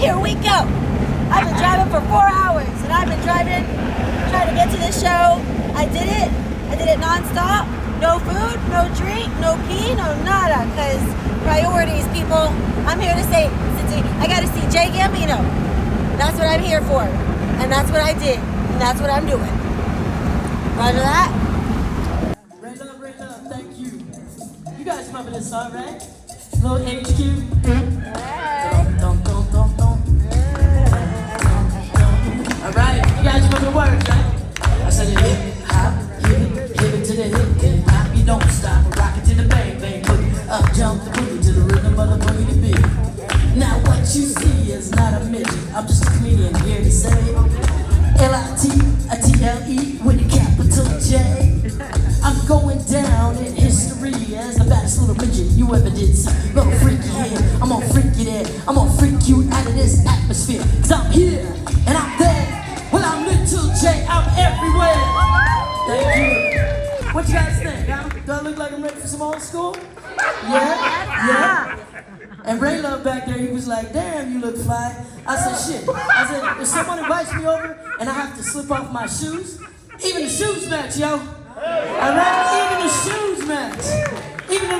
Here we go. I've been driving for 4 hours, and I've been driving, trying to get to this show. I did it. I did it nonstop. No food, no drink, no pee, no nada. Because priorities, people. I'm here to say, I got to see Jay Gambino. That's what I'm here for. And that's what I did. And that's what I'm doing. Roger that. Ray love, thank you. You guys remember this song, right? Little HQ. Alright, you guys remember the words, right? I said hip hop, hip it to the hip hop, you don't stop, rock it to the bang bang, boogie, up jump the boogie to the rhythm of the boogie to beat. Now what you see is not a midget, I'm just a comedian here to say L-I-T-A-T-L-E with a capital J. I'm going down in history as the baddest little midget you ever did see. Little freaky here, I'm gonna freak you there, I'm gonna freak you out of this atmosphere. Cause I'm here and I'm there. Well, I'm Little J, I'm everywhere. Thank you. What you guys think, huh? Do I look like I'm ready for some old school? Yeah? And Ray Love back there, he was like, damn, you look fly. I said, shit. I said, if someone invites me over and I have to slip off my shoes, even the shoes match, yo. Alright, even the shoes match. Even the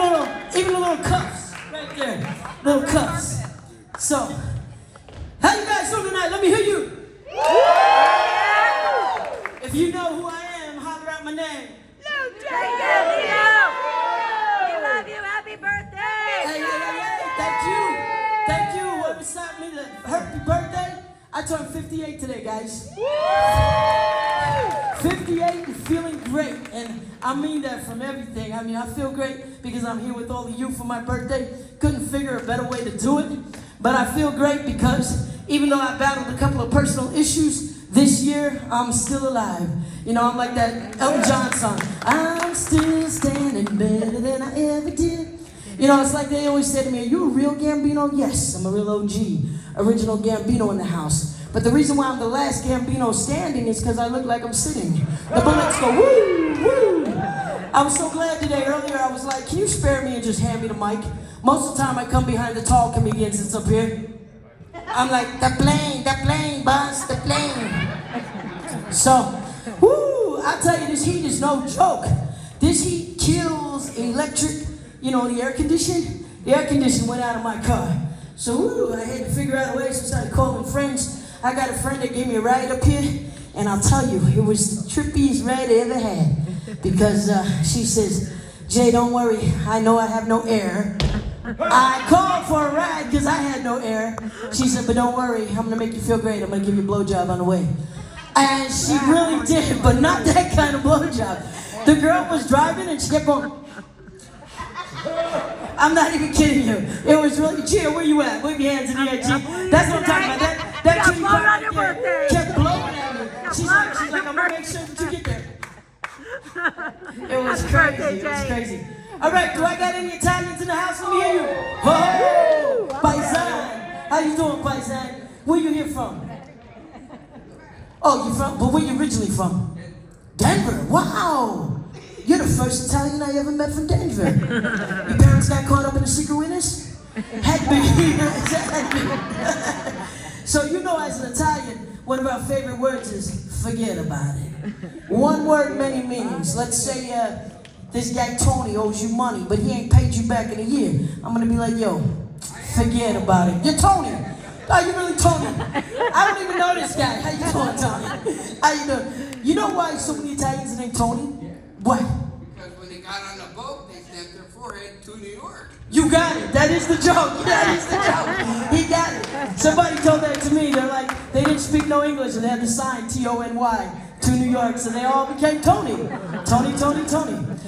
little cuffs right there. Little cuffs. So, how you guys doing tonight? Let me hear you. If you know who I am, holler out my name. Jay Gambino! We love you. Happy birthday! Hey, thank you. What was up, me? Happy birthday. I turned 58 today, guys. 58 and feeling great, and I mean that from everything. I mean, I feel great because I'm here with all of you for my birthday. Couldn't figure a better way to do it, but I feel great because even though I battled a couple of personal issues, this year, I'm still alive. You know, I'm like that Elton John song. I'm still standing better than I ever did. You know, it's like they always say to me, are you a real Gambino? Yes, I'm a real OG. Original Gambino in the house. But the reason why I'm the last Gambino standing is because I look like I'm sitting. The bullets go woo, woo. I was so glad today. Earlier, I was like, can you spare me and just hand me the mic? Most of the time, I come behind the tall comedians that's up here. I'm like, the plane, boss, the plane. So, woo, I tell you, this heat is no joke. This heat kills electric, you know, the air condition. The air condition went out of my car. So, woo, I had to figure out a way, so I started calling friends. I got a friend that gave me a ride up here, and I'll tell you, it was the trippiest ride I ever had. Because she says, Jay, don't worry, I know I have no air. I called for a ride because I had no air. She said, but don't worry, I'm gonna make you feel great. I'm gonna give you a blowjob on the way. And she really did, but not that kind of blowjob. The girl was driving and she kept going. I'm not even kidding you. It was really, Gia, where you at? Wave your hands in the air, G. That's what I'm talking about. That G kept blowing at me. She's like, I'm gonna make sure that you get there. It was crazy. All right, do I got any Italians in the house? Let me hear you. Oh, Paisan. How you doing, Paisan? Where you here from? Oh, you from? But where you originally from? Denver. Wow. You're the first Italian I ever met from Denver. Your parents got caught up in a secret witness? Had to be. So you know, as an Italian, one of our favorite words is forget about it. One word, many meanings. Let's say this guy Tony owes you money, but he ain't paid you back in a year. I'm gonna be like, yo, forget about it. You're Tony. Oh, you really Tony? I don't even know this guy. How you doing, Tony? How you doing? You know why so many Italians are named Tony? What? Because when they got on the boat, they stamped their forehead to New York. You got it. That is the joke. That is the joke. He got it. Somebody told that to me. They're like, they didn't speak no English and they had to sign T-O-N-Y to New York, so they all became Tony. Tony.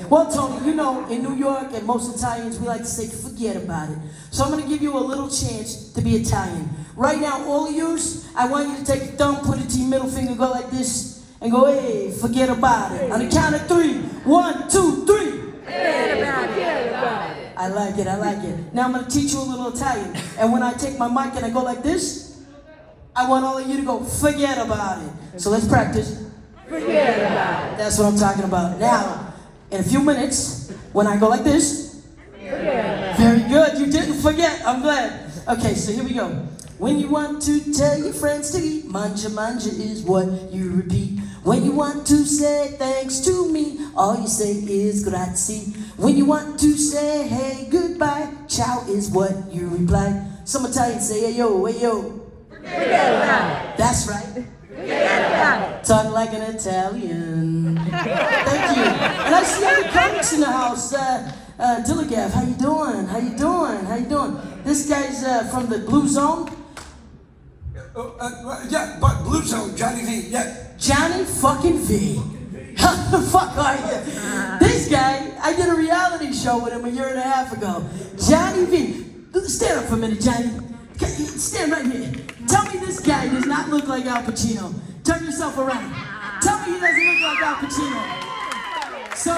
Well, Tony, you know, in New York and most Italians, we like to say, forget about it. So I'm going to give you a little chance to be Italian. Right now, all of yous, I want you to take your thumb, put it to your middle finger, go like this, and go, hey, forget about it. On the count of 3. 1, 2, 3. Forget about it. I like it. Now I'm going to teach you a little Italian. And when I take my mic and I go like this, I want all of you to go, forget about it. So let's practice. Forget about it. That's what I'm talking about. Now, in a few minutes, when I go like this, Forget about it. very good, you didn't forget, I'm glad. Okay, so here we go. When you want to tell your friends to eat, manja manja is what you repeat. When you want to say thanks to me, all you say is grazie. When you want to say hey goodbye, ciao is what you reply. Some Italians say hey yo, hey yo. Forget about it. That's right. Forget about it. Talk like an Italian. Thank you. And I see other comics in the house. Dilligav, how you doing? How you doing? How you doing? This guy's from the Blue Zone. Yeah, but Blue Zone, Johnny V, yeah. Johnny fucking V. How the fuck are you? This guy, I did a reality show with him a year and a half ago. Johnny V. Stand up for a minute, Johnny. Stand right here. Tell me this guy does not look like Al Pacino. Turn yourself around. Tell me he doesn't look like Al Pacino. So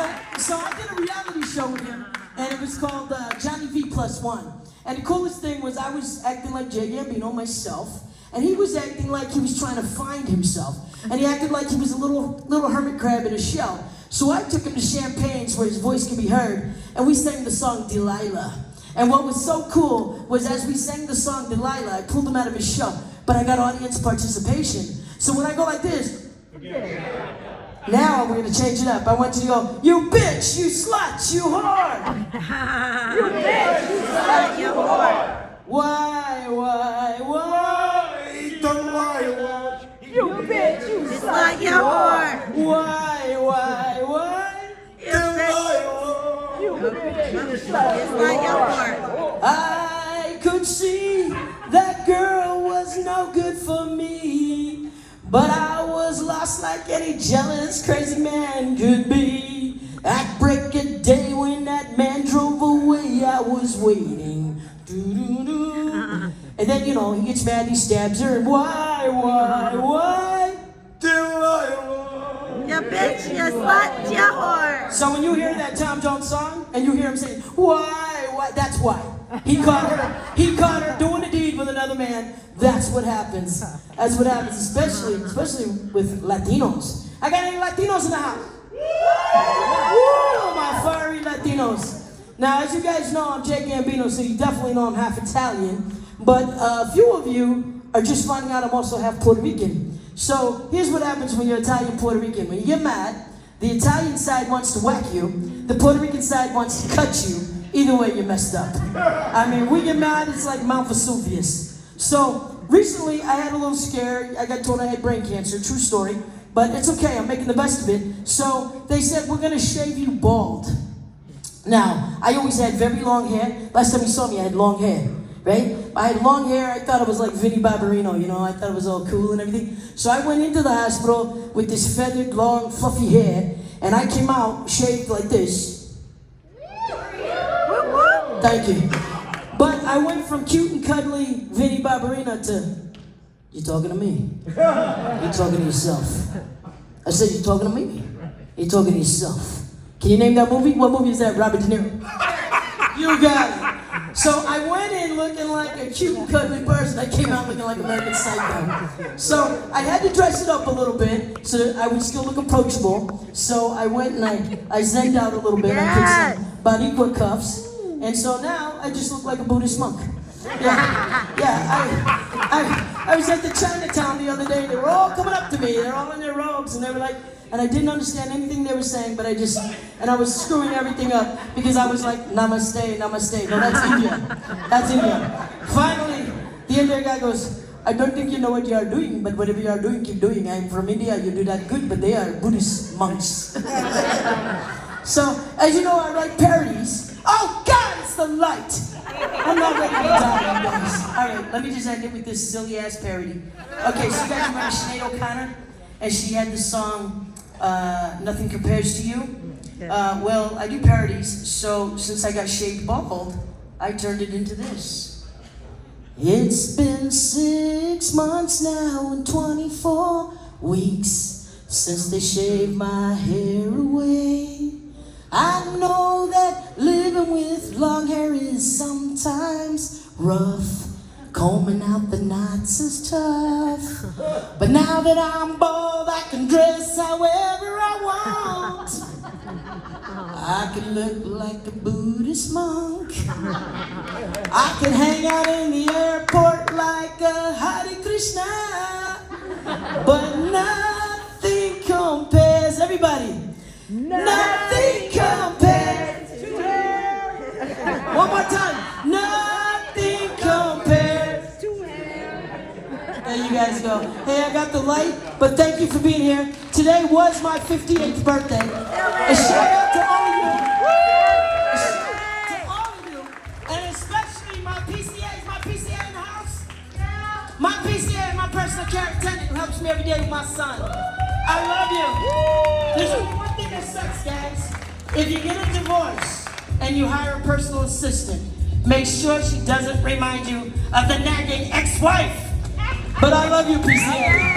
I did a reality show with him, and it was called Johnny V Plus One. And the coolest thing was I was acting like Jay Gambino myself, and he was acting like he was trying to find himself. And he acted like he was a little hermit crab in a shell. So I took him to Champagne's where his voice could be heard, and we sang the song Delilah. And what was so cool was as we sang the song Delilah, I pulled him out of his shell, but I got audience participation. So when I go like this, now we're gonna change it up. I want you to go, you bitch, you slut, you whore. You bitch, you slut, you whore. Why? You bitch, you slut, you whore. Why? You bitch, you slut, you whore. I could see that girl was no good for me, but I was lost like any jealous, crazy man could be. At break of day when that man drove away, I was waiting. Doo-doo-doo. And then, you know, he gets mad, he stabs her, and why? You bitch, you slut, you whore. So when you hear that Tom Jones song, and you hear him saying, why, that's why. He caught her doing a deed with another man. That's what happens. That's what happens, especially with Latinos. I got any Latinos in the house? Woo, my fiery Latinos. Now, as you guys know, I'm Jay Gambino, so you definitely know I'm half Italian. But a few of you are just finding out I'm also half Puerto Rican. So here's what happens when you're Italian Puerto Rican. When you get mad, the Italian side wants to whack you, the Puerto Rican side wants to cut you. Either way, you're messed up. I mean, we get mad, it's like Mount Vesuvius. So recently, I had a little scare. I got told I had brain cancer, true story. But it's okay, I'm making the best of it. So they said, we're gonna shave you bald. Now, I always had very long hair. Last time you saw me, I had long hair, right? I had long hair, I thought it was like Vinnie Barbarino, you know, I thought it was all cool and everything. So I went into the hospital with this feathered, long, fluffy hair, and I came out shaved like this. Thank you. But I went from cute and cuddly Vinnie Barbarino to, you talking to me? You're talking to yourself. I said, you talking to me? You're talking to yourself. Can you name that movie? What movie is that? Robert De Niro. You got it. So I went in looking like a cute and cuddly person. I came out looking like American Psycho. So I had to dress it up a little bit so that I would still look approachable. So I went and I zenned out a little bit. I put some Bariqua cuffs. And so now I just look like a Buddhist monk. I was at the Chinatown the other day. They were all coming up to me. They're all in their robes, and they were like, and I didn't understand anything they were saying, but I was screwing everything up because I was like, namaste, namaste. No, that's India. That's India. Finally, the Indian guy goes, I don't think you know what you are doing, but whatever you are doing, keep doing. I'm from India, you do that good, but they are Buddhist monks. So, as you know, I write parodies. Oh God, it's the light! I'm not ready to die, guys. Alright, let me just end it with this silly ass parody. Okay, so you guys remember Sinead O'Connor? And she had this song, Nothing Compares to You? Well, I do parodies, so since I got shaved bald, I turned it into this. It's been 6 months now and 24 weeks since they shaved my hair away. I know that living with long hair is sometimes rough. Combing out the knots is tough. But now that I'm bald, I can dress however I want. I could look like a Buddhist monk. I could hang out in the airport like a Hare Krishna. But nothing compares, everybody. Nothing compares to him. One more time. Nothing compares to him. There you guys go. Hey, I got the light, but thank you for being here. Today was my 58th birthday. A shout out to all of you. A shout out to all of you. And especially my PCAs. My PCA in the house. My PCA, my personal care attendant who helps me every day with my son. I love you. There's only one thing that sucks, guys. If you get a divorce and you hire a personal assistant, make sure she doesn't remind you of the nagging ex-wife. But I love you, PCA.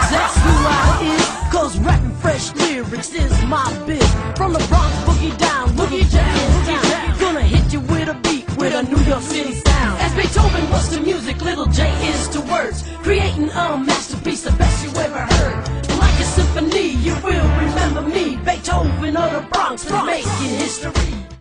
That's who I is, cause rapping fresh lyrics is my biz. From the Bronx boogie down, boogie down. Gonna hit you with a beat, with a New York City sound. As Beethoven was to music, little J is to words. Creating a masterpiece, the best you ever heard. Like a symphony, you will remember me, Beethoven of the Bronx, for making history.